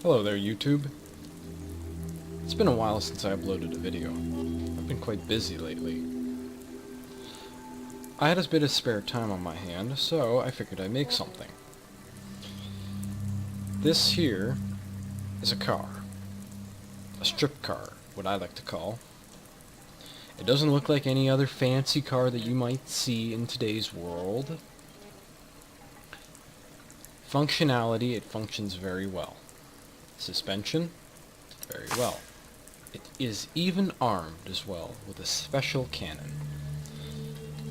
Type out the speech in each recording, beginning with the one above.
Hello there, YouTube. It's been a while since I uploaded a video. I've been quite busy lately. I had a bit of spare time on my hand, so I figured I'd make something. This here is a car. A strip car, what I like to call. It doesn't look like any other fancy car that you might see in today's world. Functionality, it functions very well. Suspension, very well. It is even armed as well with a special cannon.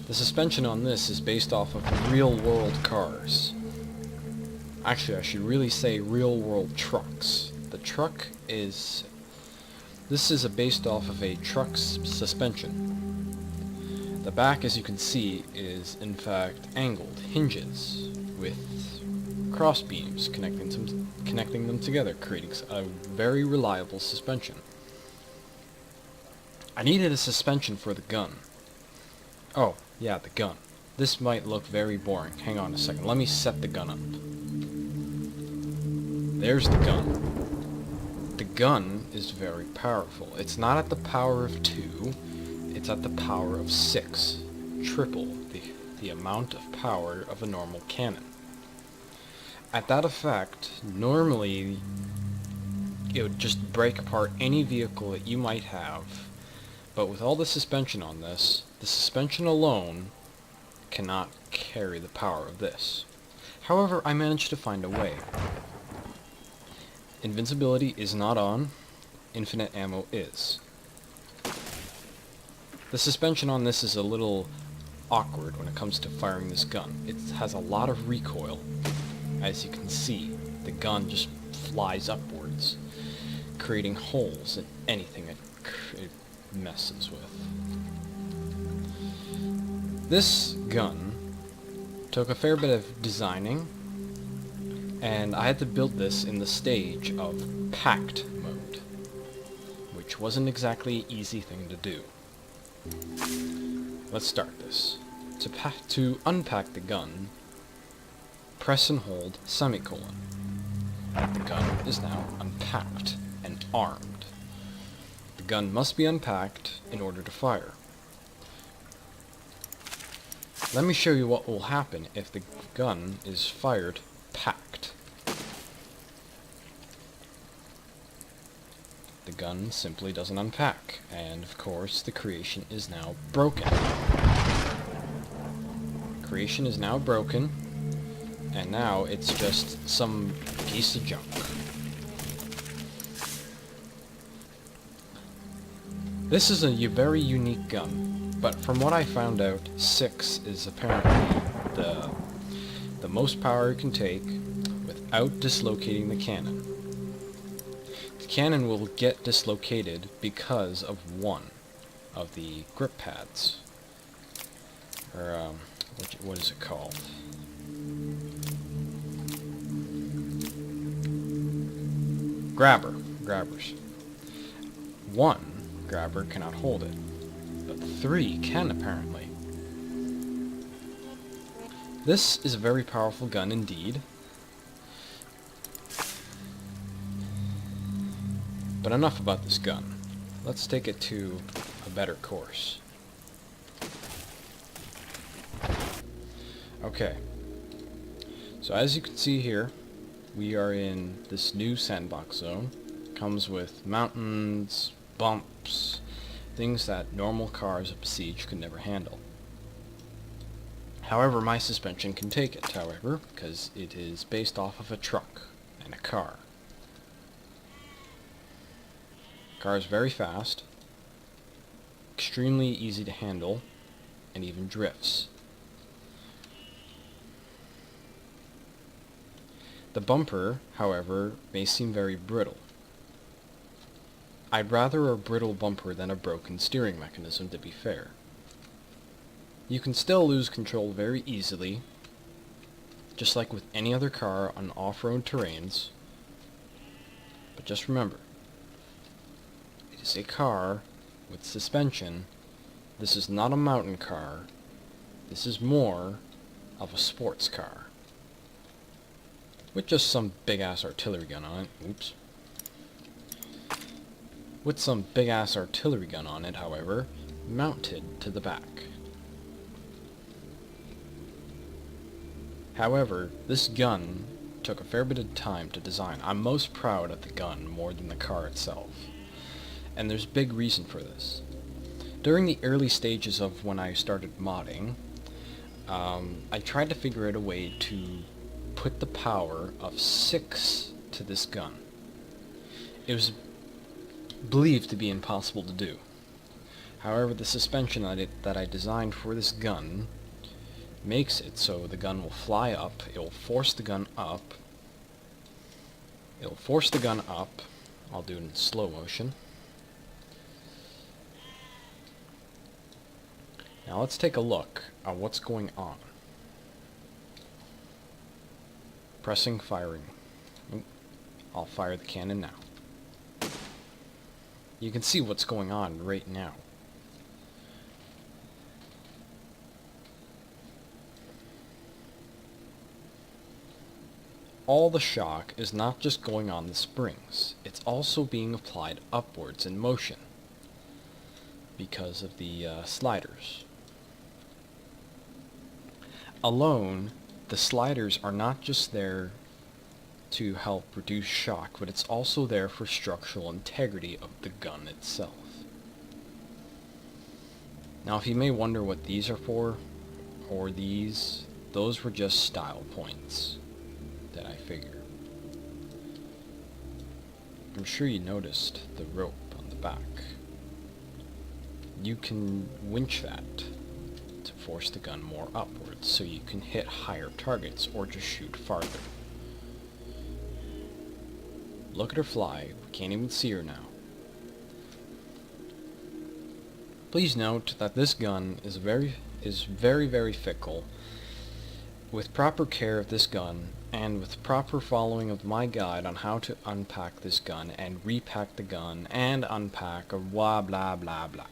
The suspension on this is based off of real-world cars. Actually, I should really say real-world trucks. The truck is... This is based off of a truck's suspension. The back, as you can see, is in fact angled hinges with cross beams connecting them together, creating a very reliable suspension. I needed a suspension for the gun. Oh, yeah, the gun. This might look very boring. Hang on a second. Let me set the gun up. There's the gun. The gun is very powerful. It's not at the power of 2. It's at the power of 6. Triple the amount of power of a normal cannon. At that effect, normally it would just break apart any vehicle that you might have, but with all the suspension on this, the suspension alone cannot carry the power of this. However, I managed to find a way. Invincibility is not on, infinite ammo is. The suspension on this is a little awkward when it comes to firing this gun. It has a lot of recoil. As you can see, the gun just flies upwards, creating holes in anything it messes with. This gun took a fair bit of designing, and I had to build this in the stage of packed mode, which wasn't exactly an easy thing to do. Let's start this. To unpack the gun, press and hold semicolon. The gun is now unpacked and armed. The gun must be unpacked in order to fire. Let me show you what will happen if the gun is fired packed. The gun simply doesn't unpack, and of course the creation is now broken. Creation is now broken, and now it's just some piece of junk. This is a very unique gun, but from what I found out, 6 is apparently the most power it can take without dislocating the cannon. The cannon will get dislocated because of one of the grip pads. Or, what is it called? Grabbers. One grabber cannot hold it, but 3 can apparently. This is a very powerful gun indeed, but enough about this gun. Let's take it to a better course. Okay, so as you can see here, we are in this new sandbox zone. Comes with mountains, bumps, things that normal cars of Besiged could never handle. However, my suspension can take it, however, because it is based off of a truck and a car. The car is very fast, extremely easy to handle, and even drifts. The bumper, however, may seem very brittle. I'd rather a brittle bumper than a broken steering mechanism, to be fair. You can still lose control very easily, just like with any other car on off-road terrains. But just remember, it is a car with suspension. This is not a mountain car. This is more of a sports car, with just some big-ass artillery gun on it. Oops, with some big-ass artillery gun on it, however, mounted to the back. However, this gun took a fair bit of time to design. I'm most proud of the gun more than the car itself. And there's big reason for this. During the early stages of when I started modding, I tried to figure out a way to put the power of 6 to this gun. It was believed to be impossible to do. However, the suspension that I designed for this gun makes it so the gun will fly up, it will force the gun up, I'll do it in slow motion. Now let's take a look at what's going on. Pressing firing. I'll fire the cannon now. You can see what's going on right now. All the shock is not just going on the springs, it's also being applied upwards in motion because of the sliders. Alone, the sliders are not just there to help reduce shock, but it's also there for structural integrity of the gun itself. Now, if you may wonder what these are for, or those were just style points that I figure. I'm sure you noticed the rope on the back. You can winch that to force the gun more upwards so you can hit higher targets or just shoot farther. Look at her fly. We can't even see her now. Please note that this gun is very, very fickle. With proper care of this gun, and with proper following of my guide on how to unpack this gun, and repack the gun, and unpack, or blah blah blah blah.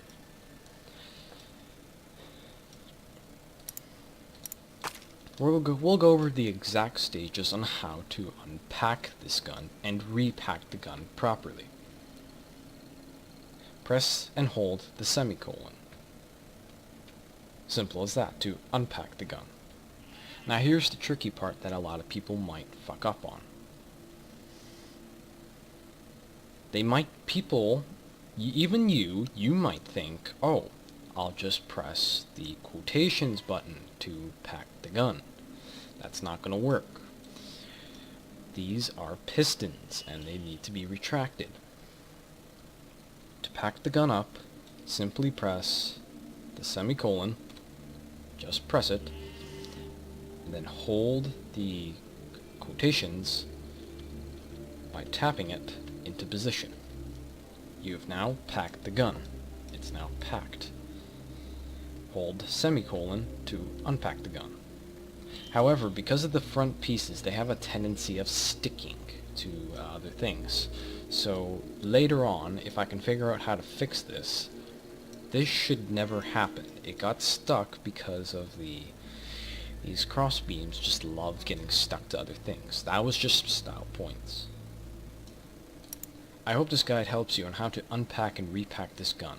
We'll go over the exact stages on how to unpack this gun and repack the gun properly. Press and hold the semicolon. Simple as that, to unpack the gun. Now here's the tricky part that a lot of people might fuck up on. Even you might think, oh, I'll just press the quotations button to pack the gun. That's not going to work. These are pistons and they need to be retracted. To pack the gun up, simply press the semicolon, just press it, and then hold the quotations by tapping it into position. You have now packed the gun. It's now packed. Hold semicolon to unpack the gun. However, because of the front pieces, they have a tendency of sticking to other things. So later on, if I can figure out how to fix this, this should never happen. It got stuck because of these cross beams just love getting stuck to other things. That was just style points. I hope this guide helps you on how to unpack and repack this gun.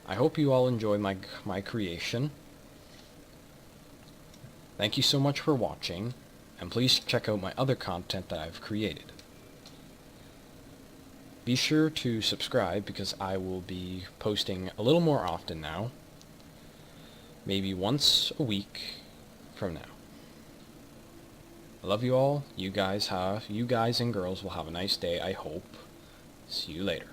I hope you all enjoy my creation. Thank you so much for watching, and please check out my other content that I've created. Be sure to subscribe because I will be posting a little more often now. Maybe once a week from now. I love you all. You guys and girls will have a nice day, I hope. See you later.